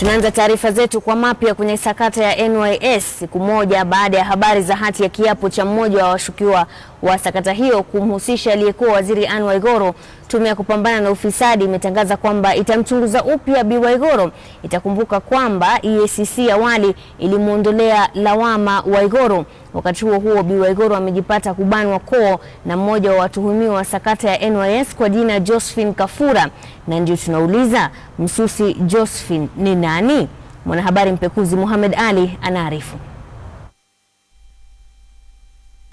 Tunaanza taarifa zetu kwa mapya kwenye sakata ya NYS siku moja baada ya habari za hati ya kiapo cha mmoja wa washukiwa wa sakata hiyo kumhusisha aliyekuwa waziri Anne Waiguru. Tume ya kupambana na ufisadi imetangaza kwamba itamchunguza upya Bi Waiguru. Itakumbuka kwamba EACC awali ilimuondolea lawama Waiguru. Wakati huo Bi Waiguru amejipata kubanwa koo na mmoja wa watuhumiwa wa sakata ya NYS kwa jina Josephine Kafura. Na ndio tunauliza, msusi Josephine ni nani? Mwanahabari mpekuzi Mohamed Ali anaarifu.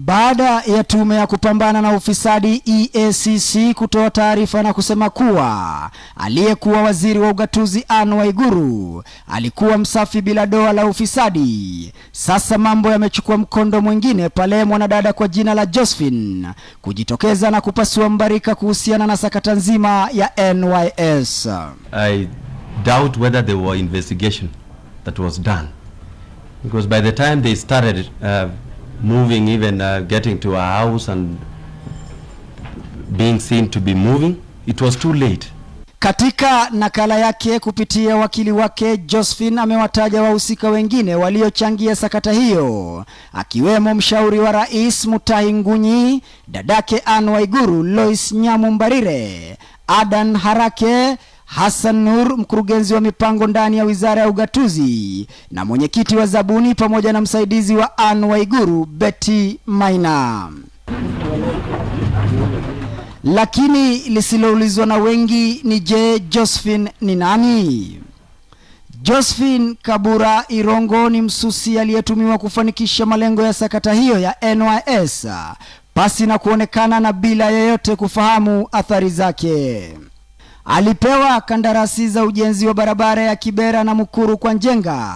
Baada ya tume ya kupambana na ufisadi EACC kutoa taarifa na kusema kuwa aliyekuwa waziri wa ugatuzi Anne Waiguru alikuwa msafi bila doa la ufisadi, sasa mambo yamechukua mkondo mwingine pale mwanadada kwa jina la Josephine kujitokeza na kupasua mbarika kuhusiana na sakata nzima ya NYS. I doubt whether there were investigation that was done, because by the time they started moving, even getting to a house and being seen to be moving, it was too late. Katika nakala yake kupitia wakili wake, Josephine amewataja wahusika wengine waliochangia sakata hiyo, akiwemo mshauri wa rais Mutahi Ngunyi, dadake Anne Waiguru Lois Nyamumbarire, Adan Harake, Hassan Nur, mkurugenzi wa mipango ndani ya wizara ya ugatuzi, na mwenyekiti wa zabuni pamoja na msaidizi wa Anne Waiguru Betty Maina. Lakini lisiloulizwa na wengi ni je, Josephine ni nani? Josephine Kabura Irongo ni msusi aliyetumiwa kufanikisha malengo ya sakata hiyo ya NYS pasi na kuonekana na bila yeyote kufahamu athari zake. Alipewa kandarasi za ujenzi wa barabara ya Kibera na Mukuru kwa Njenga,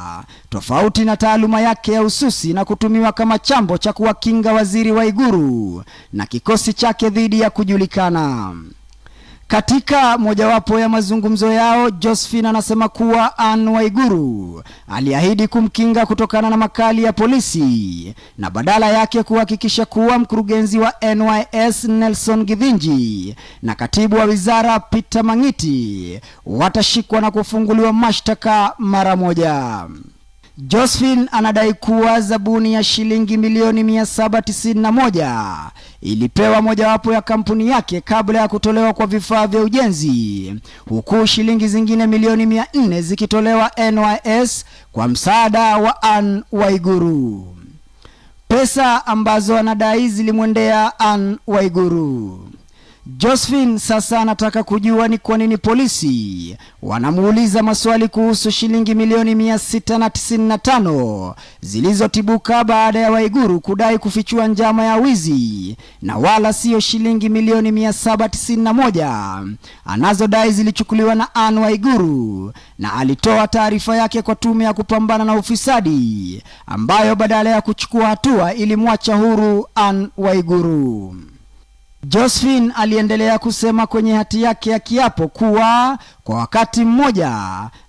tofauti na taaluma yake ya ususi, na kutumiwa kama chambo cha kuwakinga waziri Waiguru na kikosi chake dhidi ya kujulikana. Katika mojawapo ya mazungumzo yao, Josephine anasema kuwa Anne Waiguru aliahidi kumkinga kutokana na makali ya polisi na badala yake kuhakikisha kuwa mkurugenzi wa NYS Nelson Githinji na katibu wa wizara Peter Mangiti watashikwa na kufunguliwa mashtaka mara moja. Josephine anadai kuwa zabuni ya shilingi milioni 791 ilipewa mojawapo ya kampuni yake kabla ya kutolewa kwa vifaa vya ujenzi, huku shilingi zingine milioni 400 zikitolewa NYS kwa msaada wa Anne Waiguru, pesa ambazo anadai zilimwendea Anne Waiguru. Josephine sasa anataka kujua ni kwa nini polisi wanamuuliza maswali kuhusu shilingi milioni 695 zilizotibuka baada ya Waiguru kudai kufichua njama ya wizi, na wala sio shilingi milioni 791 anazodai zilichukuliwa na Anne Waiguru. Na alitoa taarifa yake kwa tume ya kupambana na ufisadi ambayo badala ya kuchukua hatua ilimwacha huru Anne Waiguru. Josephine aliendelea kusema kwenye hati yake ya kiapo kuwa kwa wakati mmoja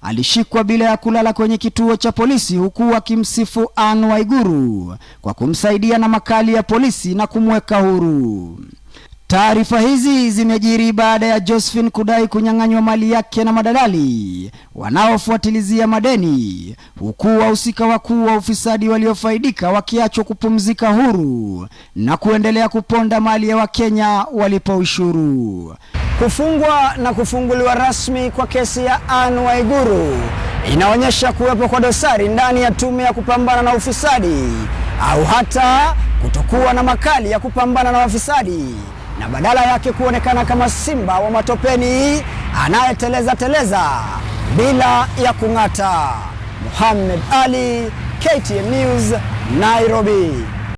alishikwa bila ya kulala kwenye kituo cha polisi, huku akimsifu Anne Waiguru kwa kumsaidia na makali ya polisi na kumweka huru. Taarifa hizi zimejiri baada ya Josephine kudai kunyang'anywa mali yake na madalali wanaofuatilizia madeni, huku wahusika wakuu wa ufisadi waliofaidika wakiachwa kupumzika huru na kuendelea kuponda mali ya Wakenya walipa ushuru. Kufungwa na kufunguliwa rasmi kwa kesi ya Anne Waiguru inaonyesha kuwepo kwa dosari ndani ya tume ya kupambana na ufisadi, au hata kutokuwa na makali ya kupambana na wafisadi, na badala yake kuonekana kama simba wa matopeni anayeteleza bila ya kung'ata. Mohamed Ali, KTN News, Nairobi.